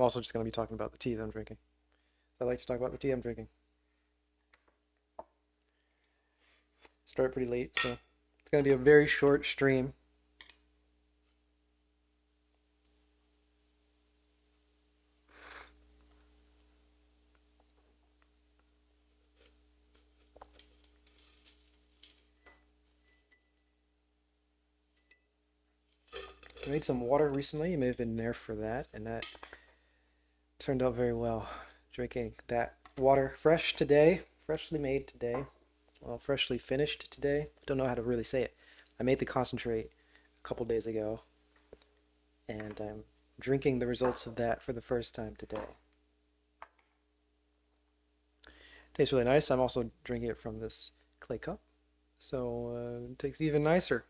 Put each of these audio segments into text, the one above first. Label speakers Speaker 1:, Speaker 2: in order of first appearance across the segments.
Speaker 1: I'm also just going to be talking about the tea that I'm drinking. I like to talk about the tea I'm drinking. Start pretty late, so it's going to be a very short stream. I made some water recently. You may have been there for that, and that turned out very well. Drinking that water fresh today, freshly made today, well, freshly finished today. Don't know how to really say it. I made the concentrate a couple days ago, and I'm drinking the results of that for the first time today. Tastes really nice. I'm also drinking it from this clay cup, so it tastes even nicer.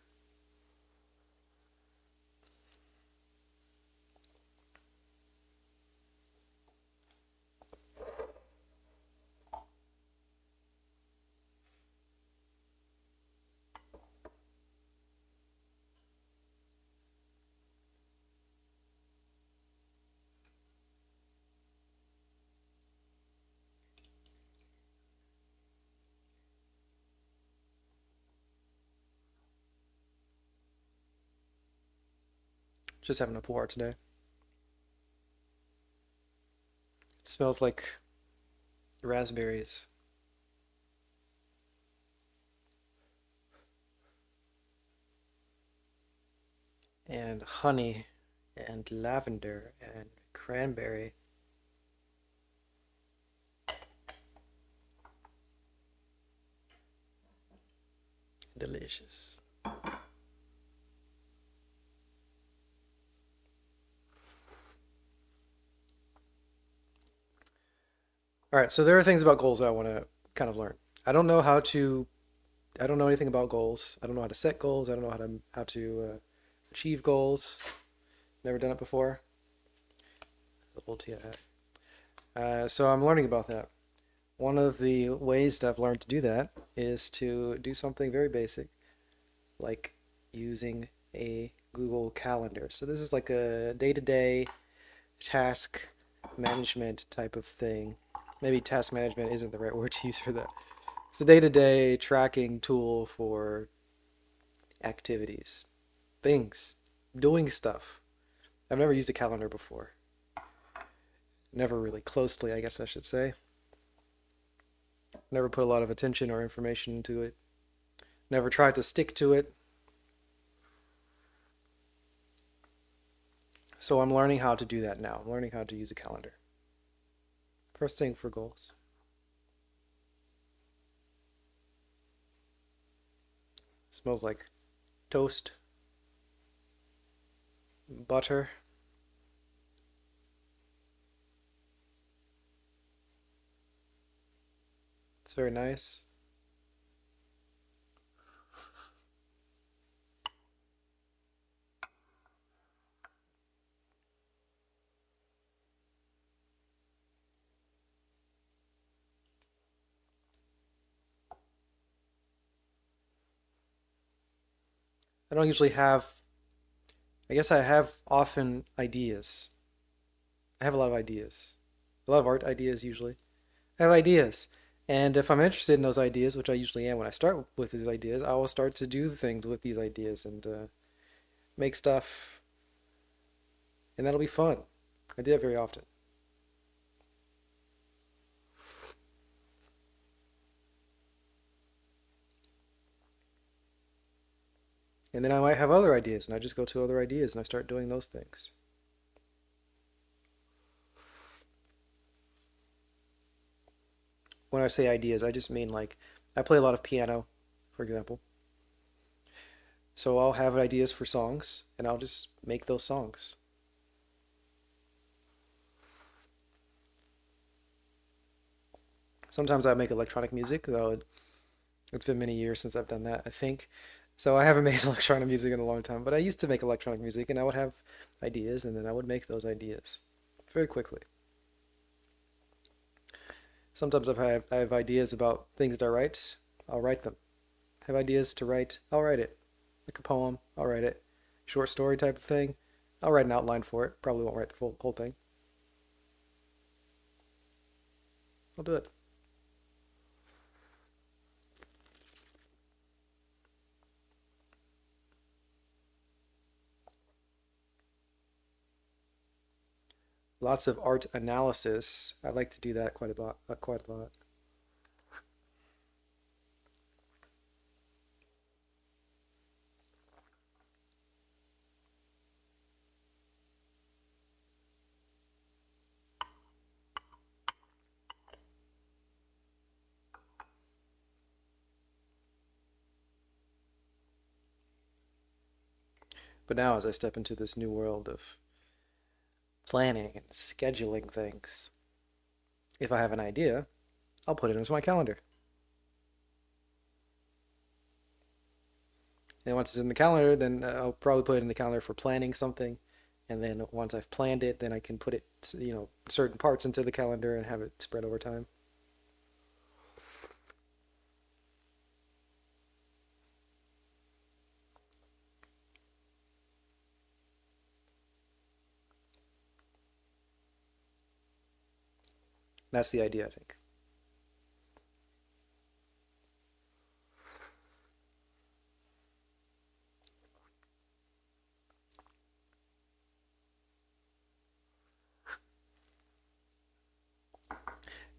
Speaker 1: Just having a pour today. It smells like raspberries and honey and lavender and cranberry. Delicious. All right, so there are things about goals that I want to kind of learn. I don't know how to. I don't know anything about goals. I don't know how to set goals. I don't know how to achieve goals. Never done it before. The old TI. So I'm learning about that. One of the ways that I've learned to do that is to do something very basic, like using a Google Calendar. So this is like a day-to-day task management type of thing. Maybe task management isn't the right word to use for that. It's a day-to-day tracking tool for activities, things, doing stuff. I've never used a calendar before. Never really closely, I guess I should say. Never put a lot of attention or information into it. Never tried to stick to it. So I'm learning how to do that now. I'm learning how to use a calendar. First thing for goals. Smells like toast, butter. It's very nice. I don't usually have, I guess I have often ideas. I have a lot of ideas. A lot of art ideas usually. I have ideas. And if I'm interested in those ideas, which I usually am when I start with these ideas, I will start to do things with these ideas and make stuff, and that'll be fun. I do that very often. And then I might have other ideas, and I just go to other ideas and I start doing those things. When I say ideas, I just mean like I play a lot of piano, for example. So I'll have ideas for songs, and I'll just make those songs. Sometimes I make electronic music, though it's been many years since I've done that, I think. So I haven't made electronic music in a long time, but I used to make electronic music and I would have ideas and then I would make those ideas very quickly. Sometimes I have ideas about things that I write, I'll write them. I have ideas to write, I'll write it. Like a poem, I'll write it. Short story type of thing, I'll write an outline for it. Probably won't write the full whole thing. I'll do it. Lots of art analysis. I like to do that quite a lot. Quite a lot. But now, as I step into this new world of planning and scheduling things, if I have an idea, I'll put it into my calendar. And once it's in the calendar, then I'll probably put it in the calendar for planning something. And then once I've planned it, then I can put it, certain parts into the calendar and have it spread over time. That's the idea, I think.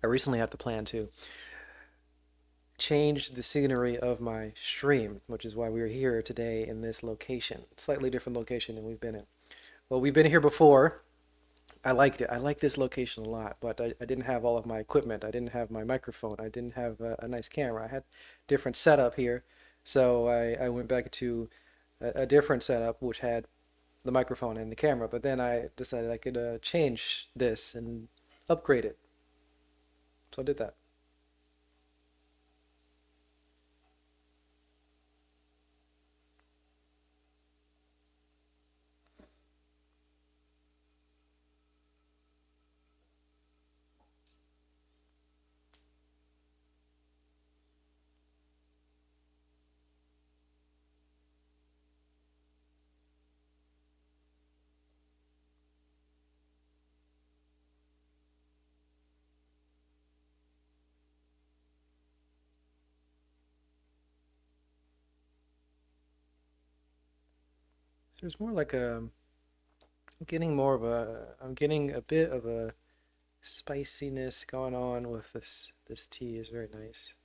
Speaker 1: I recently had to plan to change the scenery of my stream, which is why we are here today in this location. Slightly different location than we've been in. Well, we've been here before. I liked it. I like this location a lot, but I didn't have all of my equipment. I didn't have my microphone. I didn't have a nice camera. I had different setup here. So I went back to a different setup, which had the microphone and the camera. But then I decided I could change this and upgrade it. So I did that. So there's more like I'm getting a bit of a spiciness going on with this tea is very nice.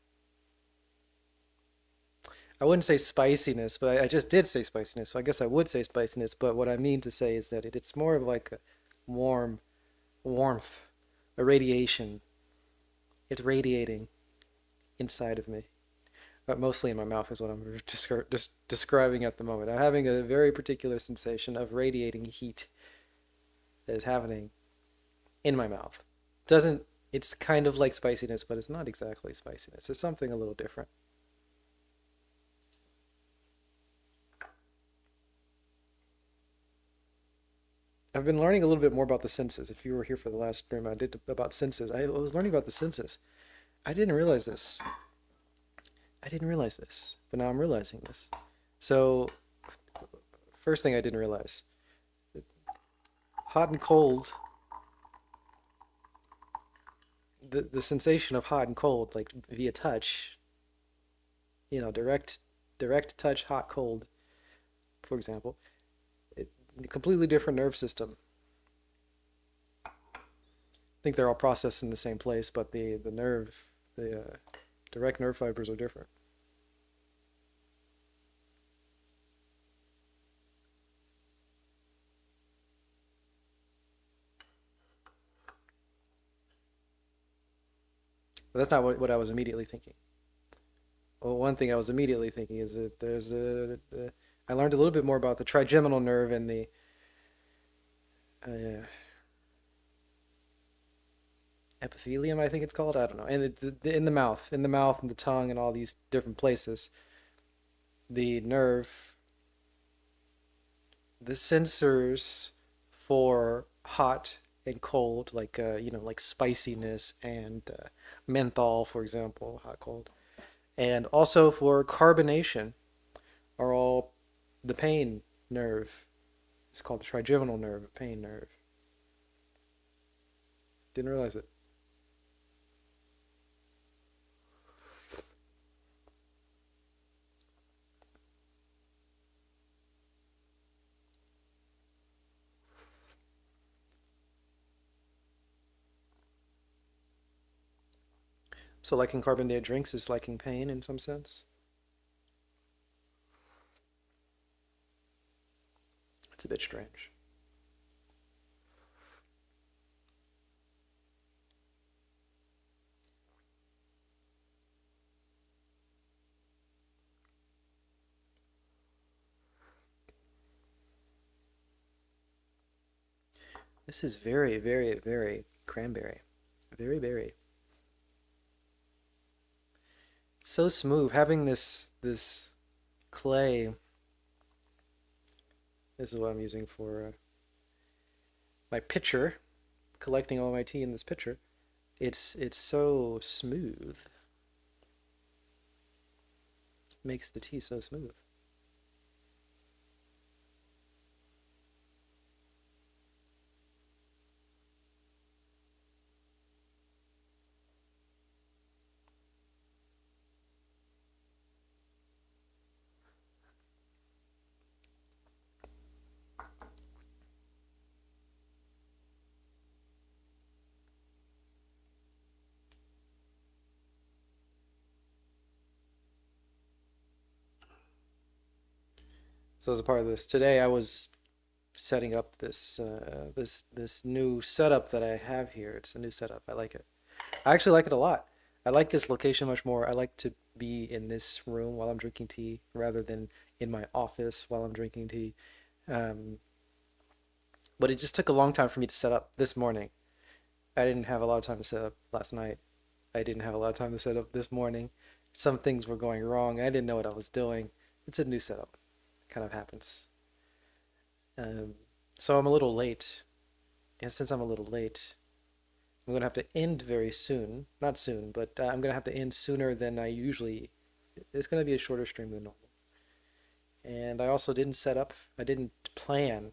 Speaker 1: I wouldn't say spiciness, but I just did say spiciness, so I guess I would say spiciness, but what I mean to say is that it's more of like a warm warmth, a radiation. It's radiating inside of me. But mostly in my mouth is what I'm just describing at the moment. I'm having a very particular sensation of radiating heat that is happening in my mouth. Doesn't It's kind of like spiciness, but it's not exactly spiciness. It's something a little different. I've been learning a little bit more about the senses. If you were here for the last stream I did about senses, I was learning about the senses. I didn't realize this. I didn't realize this, but now I'm realizing this. So, first thing I didn't realize, hot and cold, the sensation of hot and cold, like via touch, direct touch, hot, cold, for example, it, a completely different nerve system. I think they're all processed in the same place, but the direct nerve fibers are different. But that's not what I was immediately thinking. Well, one thing I was immediately thinking is that I learned a little bit more about the trigeminal nerve and the uh, epithelium, I think it's called. I don't know. And in the mouth and the tongue and all these different places, the nerve, the sensors for hot and cold, like like spiciness and menthol, for example, hot cold, and also for carbonation, are all the pain nerve. It's called the trigeminal nerve, pain nerve. Didn't realize it. So liking carbonated drinks is liking pain in some sense. It's a bit strange. This is very, very, very cranberry. Very berry. It's so smooth. Having this clay. This is what I'm using for my pitcher. Collecting all my tea in this pitcher. It's so smooth. Makes the tea so smooth. So as a part of this, today I was setting up this new setup that I have here. It's a new setup. I like it. I actually like it a lot. I like this location much more. I like to be in this room while I'm drinking tea rather than in my office while I'm drinking tea. Um, but it just took a long time for me to set up this morning. I didn't have a lot of time to set up last night. I didn't have a lot of time to set up this morning. Some things were going wrong. I didn't know what I was doing. It's a new setup. It kind of happens. Um, so I'm a little late. And since I'm a little late, I'm gonna have to end very soon. Not soon, but I'm gonna have to end sooner than I usually. It's gonna be a shorter stream than normal. And I also didn't set up. I didn't plan.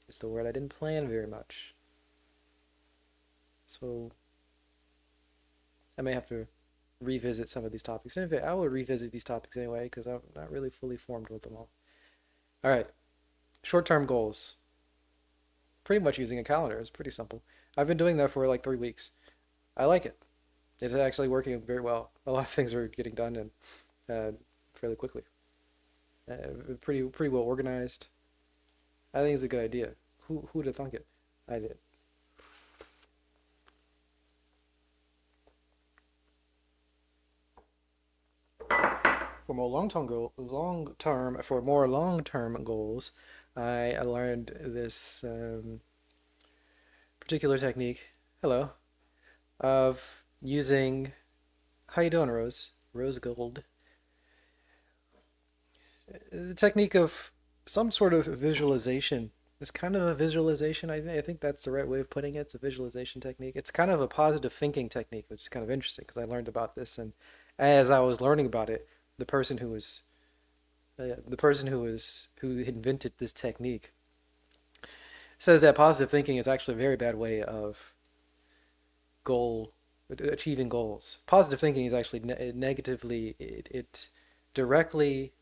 Speaker 1: Is the word. I didn't plan very much. So I may have to revisit some of these topics. And in fact, I will revisit these topics anyway because I'm not really fully formed with them all. All right, short-term goals. Pretty much using a calendar. It's pretty simple. I've been doing that for like 3 weeks. I like it. It's actually working very well. A lot of things are getting done and fairly quickly. Pretty well organized. I think it's a good idea. Who'd have thunk it? I did. For more long-term goals, I learned this particular technique. Hello, of using. How you doing, Rose? Rose Gold. The technique of some sort of visualization. It's kind of a visualization. I think that's the right way of putting it. It's a visualization technique. It's kind of a positive thinking technique, which is kind of interesting because I learned about this, and as I was learning about it, the person who was who invented this technique says that positive thinking is actually a very bad way of goal achieving goals. Positive thinking is actually negatively it directly.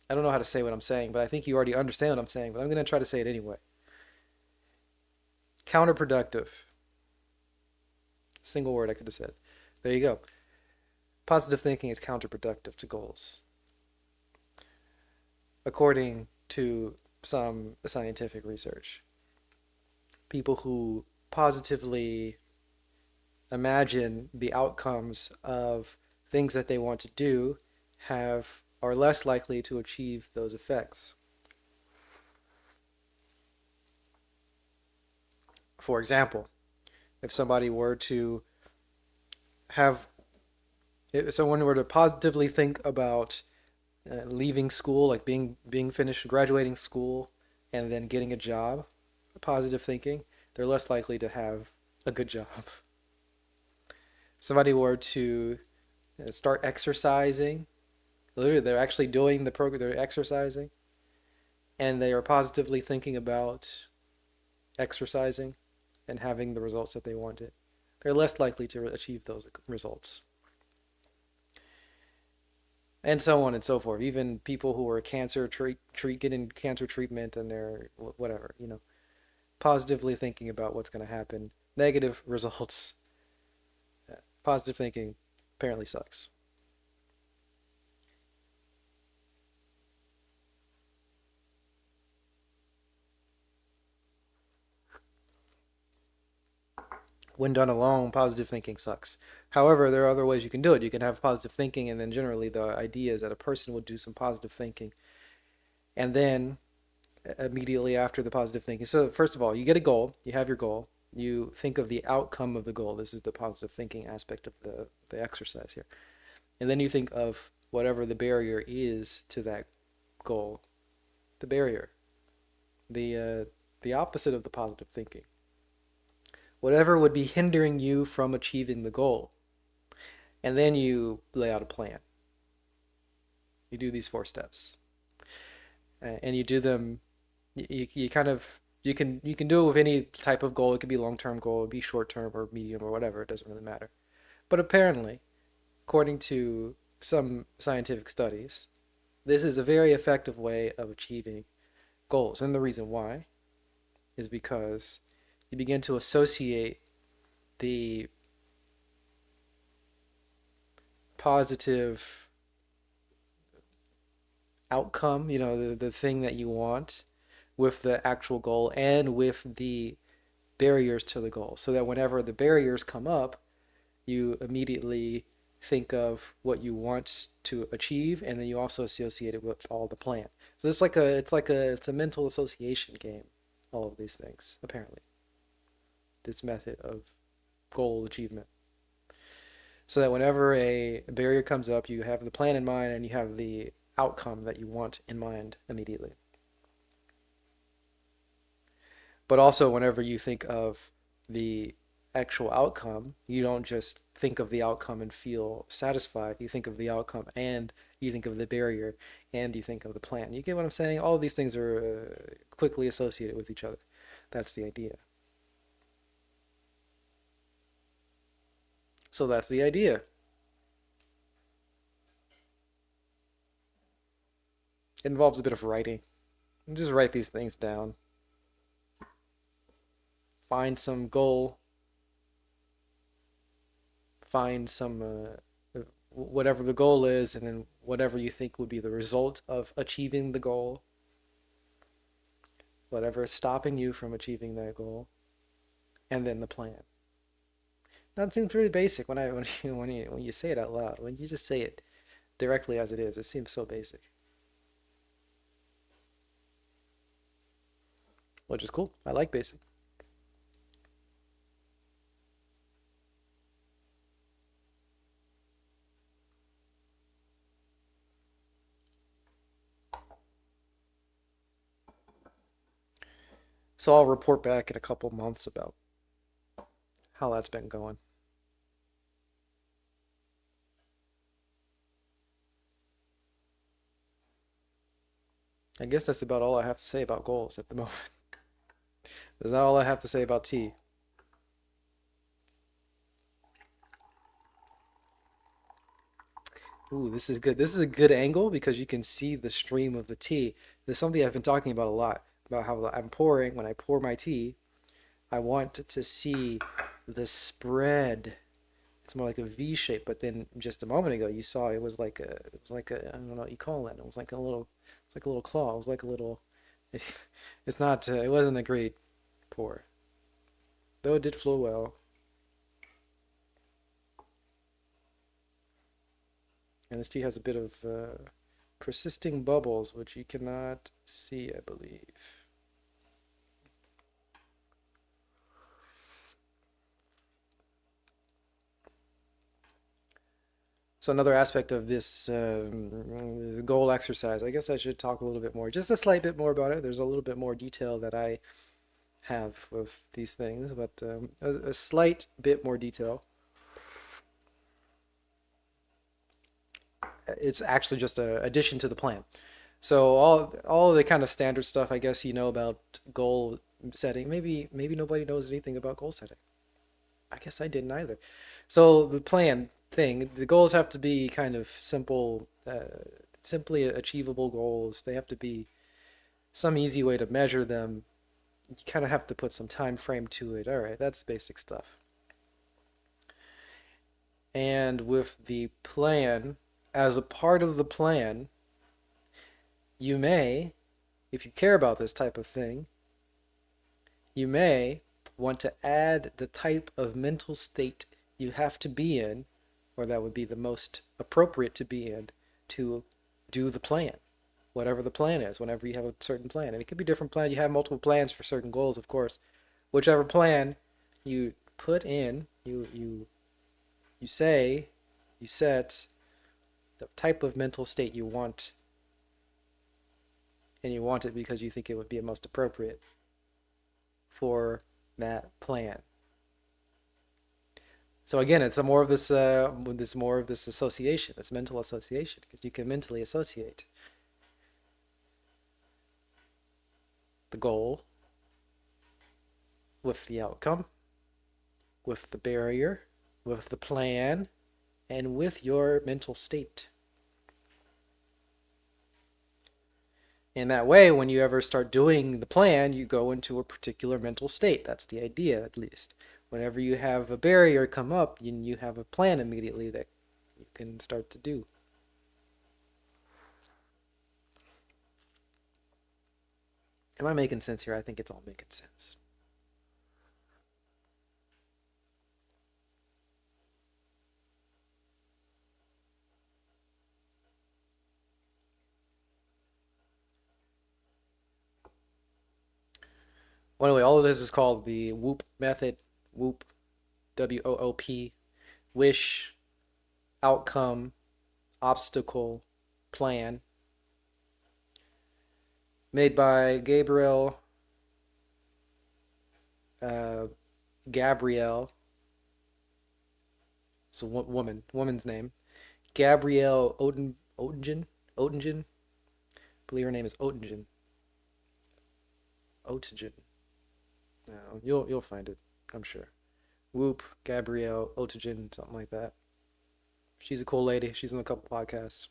Speaker 1: I don't know how to say what I'm saying, but I think you already understand what I'm saying, but I'm going to try to say it anyway. Counterproductive. Single word I could have said. There you go. Positive thinking is counterproductive to goals, according to some scientific research. People who positively imagine the outcomes of things that they want to do are less likely to achieve those effects. For example, if somebody were to have if someone were to positively think about leaving school, like being finished, graduating school, and then getting a job, positive thinking, they're less likely to have a good job. If somebody were to start exercising, literally they're actually doing the program, they're exercising, and they are positively thinking about exercising and having the results that they wanted, they're less likely to achieve those results. And so on and so forth. Even people who are getting cancer treatment and they're whatever, positively thinking about what's going to happen. Negative results. Positive thinking apparently sucks. When done alone, positive thinking sucks. However, there are other ways you can do it. You can have positive thinking, and then generally the idea is that a person would do some positive thinking, and then immediately after the positive thinking. So first of all, you get a goal, you have your goal, you think of the outcome of the goal. This is the positive thinking aspect of the exercise here. And then you think of whatever the barrier is to that goal, the barrier, the opposite of the positive thinking. Whatever would be hindering you from achieving the goal. And then you lay out a plan. You do these 4 steps. And you do them, you kind of, you can do it with any type of goal. It could be long-term goal, it could be short-term or medium or whatever, it doesn't really matter. But apparently, according to some scientific studies, this is a very effective way of achieving goals. And the reason why is because you begin to associate the positive outcome, the thing that you want, with the actual goal and with the barriers to the goal. So that whenever the barriers come up, you immediately think of what you want to achieve, and then you also associate it with all the plan. So it's a mental association game, all of these things, apparently. This method of goal achievement. So that whenever a barrier comes up, you have the plan in mind and you have the outcome that you want in mind immediately. But also, whenever you think of the actual outcome, you don't just think of the outcome and feel satisfied. You think of the outcome and you think of the barrier and you think of the plan. You get what I'm saying? All of these things are quickly associated with each other. That's the idea. So that's the idea. It involves a bit of writing. Just write these things down. Find some goal. Find some whatever the goal is, and then whatever you think would be the result of achieving the goal. Whatever is stopping you from achieving that goal, and then the plan. That seems really basic when you say it out loud. When you just say it directly as it is, it seems so basic. Which is cool. I like basic. So I'll report back in a couple months about how that's been going. I guess that's about all I have to say about goals at the moment. That's not all I have to say about tea. Ooh, this is good. This is a good angle because you can see the stream of the tea. There's something I've been talking about a lot, about how I'm pouring, when I pour my tea, I want to see the spread. It's more like a V shape, but then just a moment ago you saw it was like a I don't know what you call it. It's like a little claw. It was like a little it's not it wasn't a great pour. Though it did flow well. And this tea has a bit of persisting bubbles, which you cannot see, I believe. So another aspect of this goal exercise, I guess I should talk a little bit more, just a slight bit more about it. There's a little bit more detail that I have with these things, but a slight bit more detail. It's actually just a addition to the plan. So all the kind of standard stuff, I guess, about goal setting. Maybe nobody knows anything about goal setting. I guess I didn't either. So the plan thing, the goals have to be kind of simple, simply achievable goals. They have to be some easy way to measure them, you kind of have to put some time frame to it. All right, that's basic stuff. And with the plan, as a part of the plan, you may, if you care about this type of thing, you may want to add the type of mental state you have to be in, or that would be the most appropriate to be in, to do the plan. Whatever the plan is, whenever you have a certain plan. And it could be different plans. You have multiple plans for certain goals, of course. Whichever plan you put in, you say, you set the type of mental state you want, and you want it because you think it would be most appropriate for that plan. So again, it's more of this association, this mental association, because you can mentally associate the goal with the outcome, with the barrier, with the plan, and with your mental state. In that way, when you ever start doing the plan, you go into a particular mental state. That's the idea, at least. Whenever you have a barrier come up, you have a plan immediately that you can start to do. Am I making sense here? I think it's all making sense. Well, anyway, all of this is called the WOOP method. WOOP, WOOP, wish, outcome, obstacle, plan. Made by uh, Gabrielle. It's a woman's name. Gabrielle Oettingen. I believe her name is Oettingen. Oettingen. No, you'll find it, I'm sure. Whoop, Gabrielle Oettingen, something like that. She's a cool lady. She's on a couple podcasts.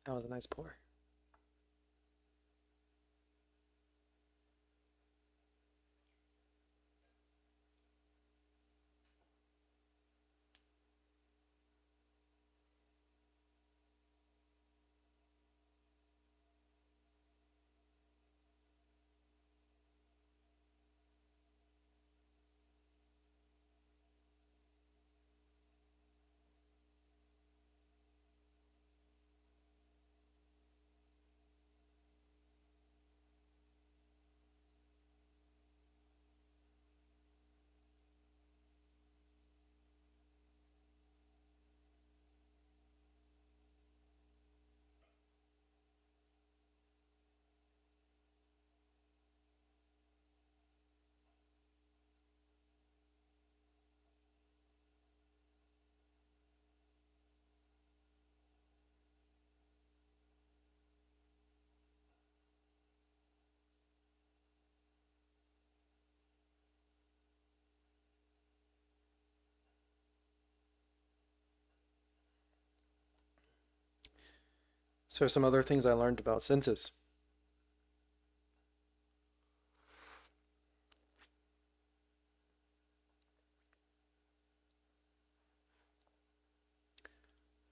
Speaker 1: That was a nice pour. So some other things I learned about senses.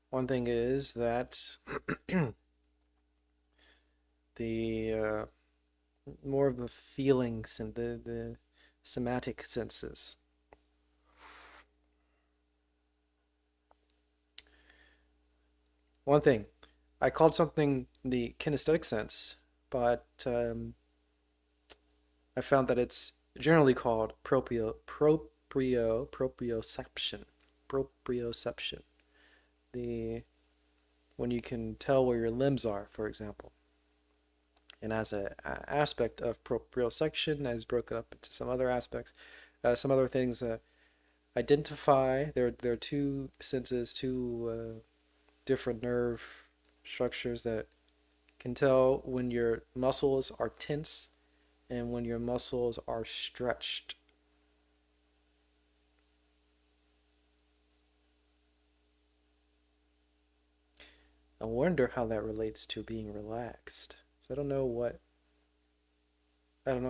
Speaker 1: One thing is that the more of the feelings and the somatic senses. One thing, I called something the kinesthetic sense, but I found that it's generally called proprioception. Proprioception. The when you can tell where your limbs are, for example. And as an aspect of proprioception, as broken up into some other aspects, some other things. Identify. There are two senses, two different nerve structures that can tell when your muscles are tense and when your muscles are stretched. I wonder how that relates to being relaxed. So I don't know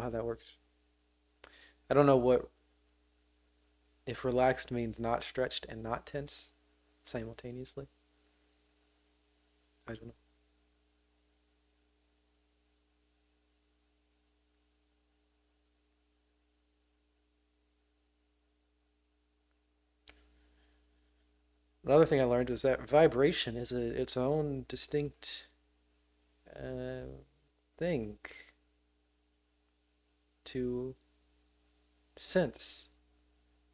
Speaker 1: how that works. I don't know what if relaxed means not stretched and not tense simultaneously. I don't know. Another thing I learned was that vibration is its own distinct uh, thing to sense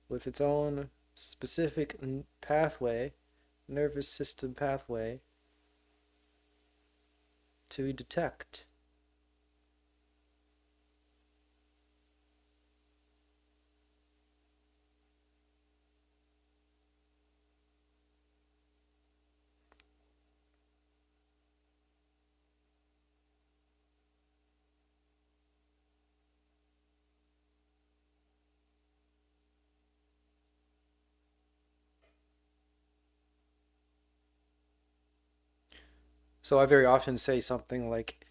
Speaker 1: with its own specific pathway, nervous system pathway to detect. So I very often say something like,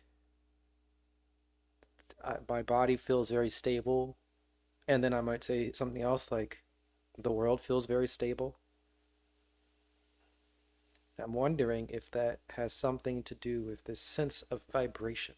Speaker 1: my body feels very stable, and then I might say something else like, the world feels very stable. I'm wondering if that has something to do with this sense of vibration.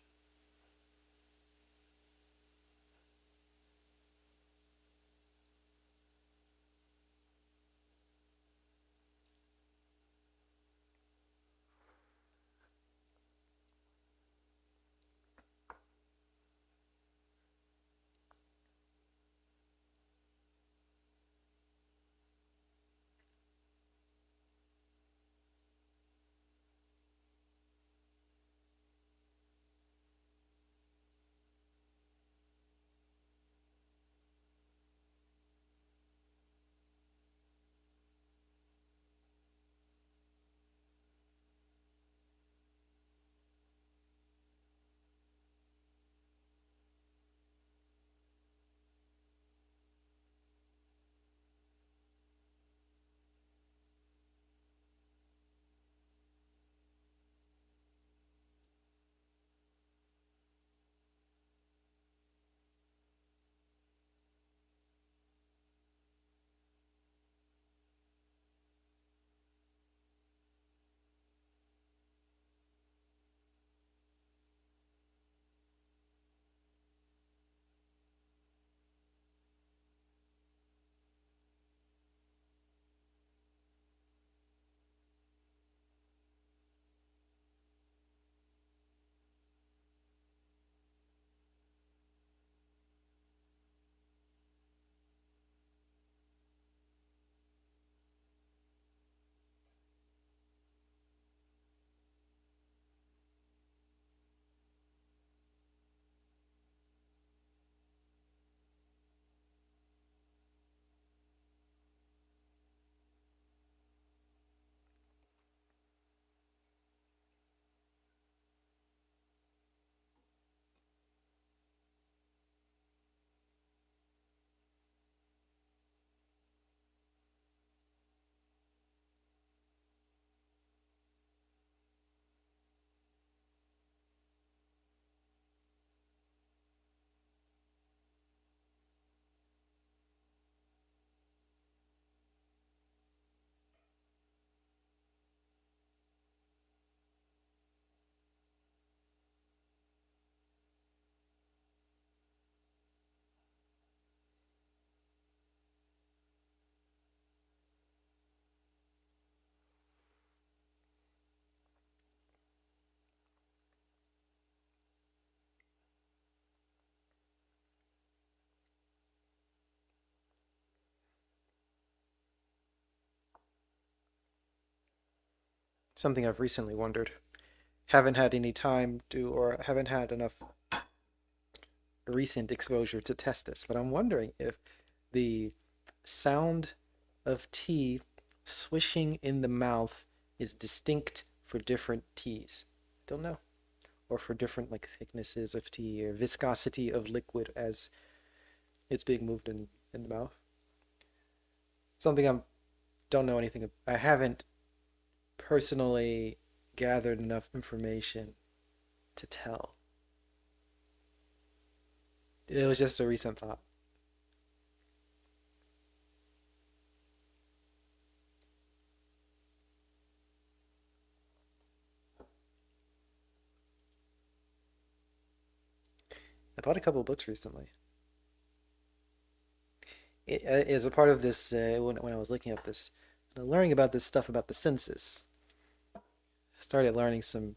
Speaker 1: something I've recently wondered. Haven't had any time to, or haven't had enough recent exposure to test this, but I'm wondering if the sound of tea swishing in the mouth is distinct for different teas. Don't know. Or for different like thicknesses of tea or viscosity of liquid as it's being moved in the mouth. Something I don't know anything. I haven't personally gathered enough information to tell. It was just a recent thought. I bought a couple of books recently. As a part of this, when I was looking up this, learning about this stuff about the senses, I started learning some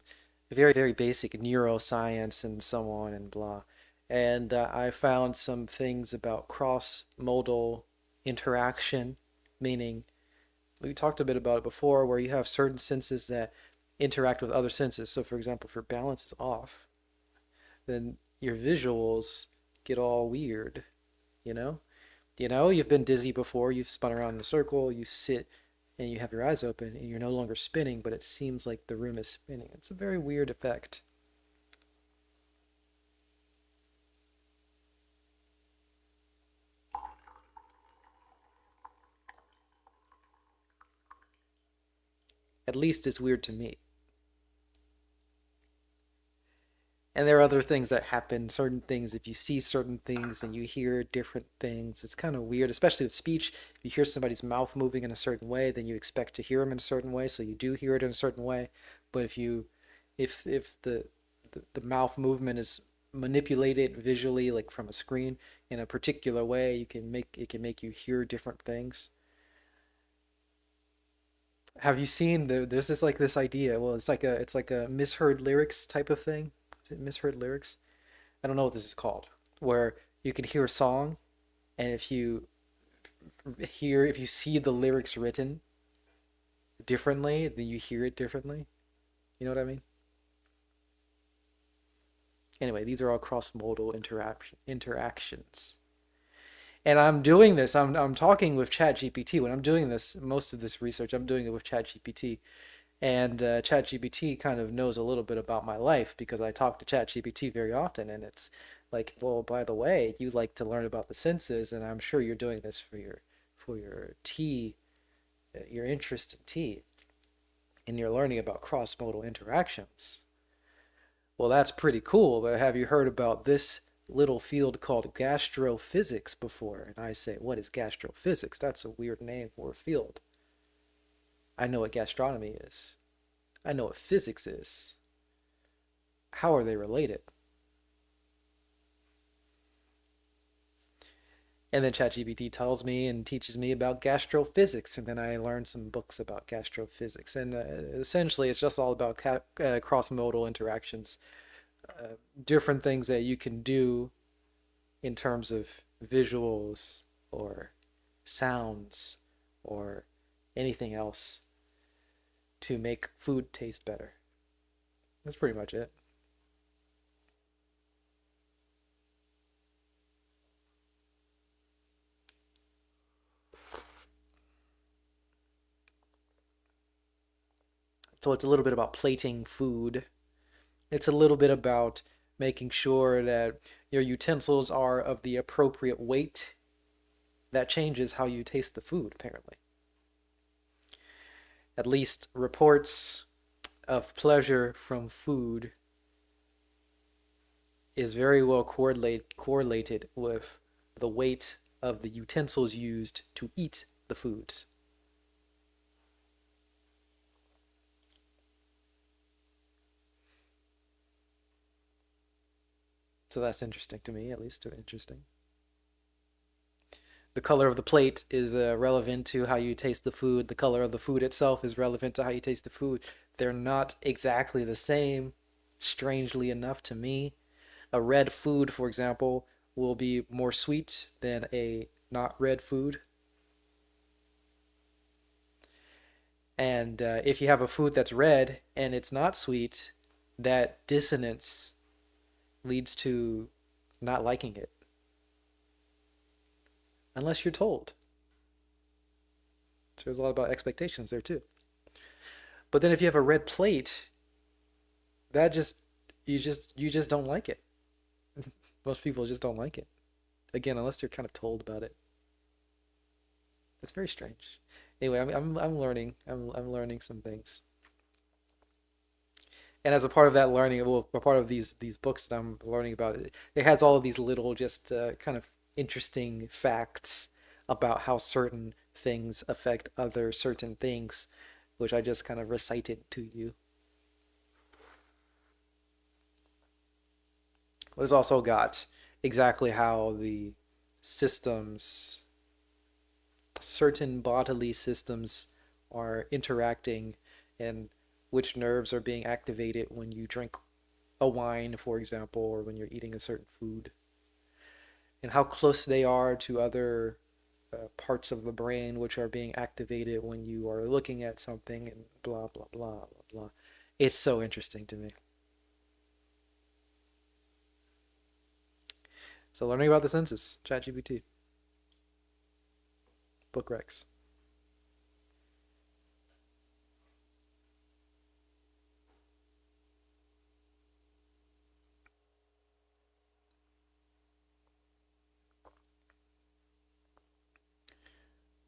Speaker 1: very basic neuroscience and so on and blah. And I found some things about cross-modal interaction, meaning we talked a bit about it before, where you have certain senses that interact with other senses. So, for example, if your balance is off, then your visuals get all weird, you know? You've been dizzy before, you've spun around in a circle, you sit and you have your eyes open and you're no longer spinning, but it seems like the room is spinning. It's a very weird effect. At least it's weird to me. And there are other things that happen, certain things, if you see certain things and you hear different things, it's kind of weird, especially with speech. If you hear somebody's mouth moving in a certain way, then you expect to hear them in a certain way, so you do hear it in a certain way. But if the mouth movement is manipulated visually, like from a screen, in a particular way, it can make you hear different things. Have you seen there's this like this idea, well, it's like a misheard lyrics type of thing. Is it misheard lyrics? I don't know what this is called, where you can hear a song, and if you see the lyrics written differently, then you hear it differently. You know what I mean? Anyway, these are all cross-modal interactions. And I'm doing this. I'm talking with ChatGPT. When I'm doing this, most of this research, I'm doing it with ChatGPT. And ChatGPT kind of knows a little bit about my life because I talk to ChatGPT very often, and it's like, well, by the way, you like to learn about the senses, and I'm sure you're doing this for your tea, your interest in tea, and you're learning about cross-modal interactions. Well, that's pretty cool, but have you heard about this little field called gastrophysics before? And I say, what is gastrophysics? That's a weird name for a field. I know what gastronomy is. I know what physics is. How are they related? And then ChatGPT tells me and teaches me about gastrophysics, and then I learn some books about gastrophysics. And essentially, it's just all about cross-modal interactions, different things that you can do in terms of visuals or sounds or anything else to make food taste better. That's pretty much it. So it's a little bit about plating food. It's a little bit about making sure that your utensils are of the appropriate weight. That changes how you taste the food, apparently. At least reports of pleasure from food is very well correlated with the weight of the utensils used to eat the foods. So that's interesting to me, at least interesting. The color of the plate is relevant to how you taste the food. The color of the food itself is relevant to how you taste the food. They're not exactly the same, strangely enough to me. A red food, for example, will be more sweet than a not red food. And if you have a food that's red and it's not sweet, that dissonance leads to not liking it, unless you're told. So there's a lot about expectations there too. But then if you have a red plate, that just don't like it. Most people just don't like it. Again, unless you're kind of told about it. It's very strange. Anyway, I'm learning. I'm learning some things. And as a part of that learning, well, a part of these books that I'm learning about, it has all of these little just kind of interesting facts about how certain things affect other certain things, which I just kind of recited to you. There's also got exactly how the systems, certain bodily systems, are interacting and which nerves are being activated when you drink a wine, for example, or when you're eating a certain food, and how close they are to other parts of the brain which are being activated when you are looking at something and blah, blah, blah, blah, blah. It's so interesting to me. So learning about the senses, ChatGPT, book Rex.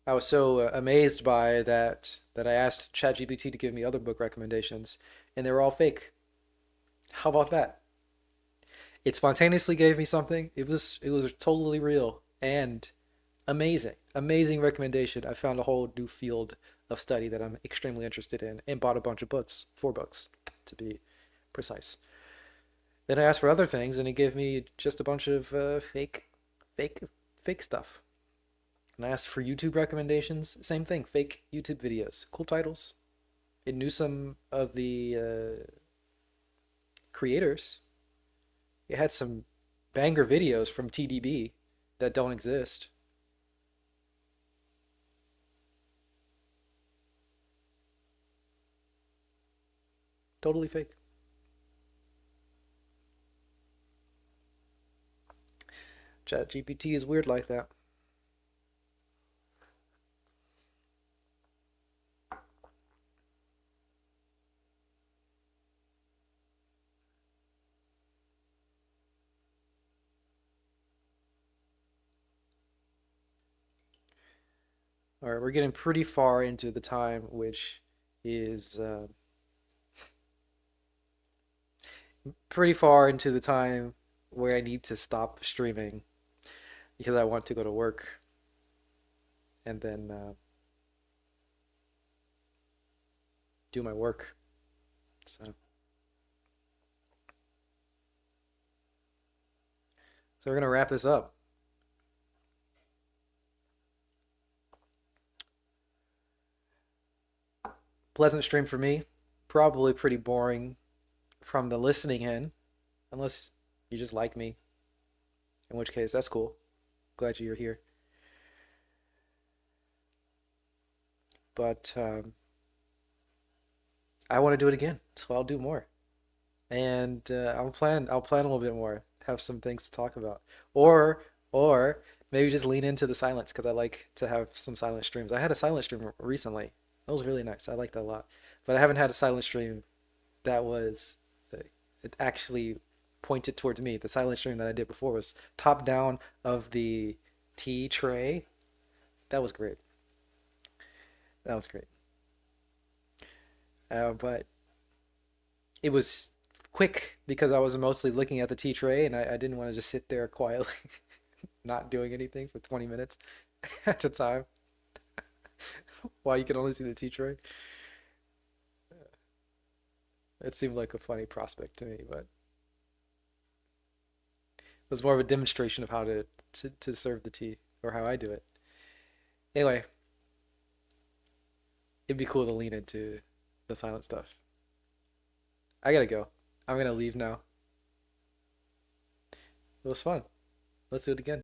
Speaker 1: I was so amazed by that I asked ChatGPT to give me other book recommendations, and they were all fake. How about that? It spontaneously gave me something. It was totally real and amazing. Amazing recommendation. I found a whole new field of study that I'm extremely interested in and bought a bunch of books, 4 books to be precise. Then I asked for other things and it gave me just a bunch of fake, fake stuff. And I asked for YouTube recommendations. Same thing, fake YouTube videos. Cool titles. It knew some of the creators. It had some banger videos from TDB that don't exist. Totally fake. Chat GPT is weird like that. All right, we're getting pretty far into the time, which is pretty far into the time where I need to stop streaming because I want to go to work and then do my work. So we're gonna wrap this up. Pleasant stream for me. Probably pretty boring from the listening end, unless you just like me, in which case that's cool. Glad you're here. But I want to do it again, so I'll do more. And I'll plan a little bit more, have some things to talk about, or or maybe just lean into the silence because I like to have some silent streams. I had a silent stream recently. That was really nice. I liked that a lot. But I haven't had a silent stream that was uh, it actually pointed towards me. The silent stream that I did before was top down of the tea tray. That was great. That was great. But it was quick because I was mostly looking at the tea tray and I didn't want to just sit there quietly, not doing anything for 20 minutes at a time while you can only see the tea tray. It seemed like a funny prospect to me, but it was more of a demonstration of how to serve the tea or how I do it. Anyway, it'd be cool to lean into the silent stuff. I gotta go. I'm gonna leave now. It was fun. Let's do it again.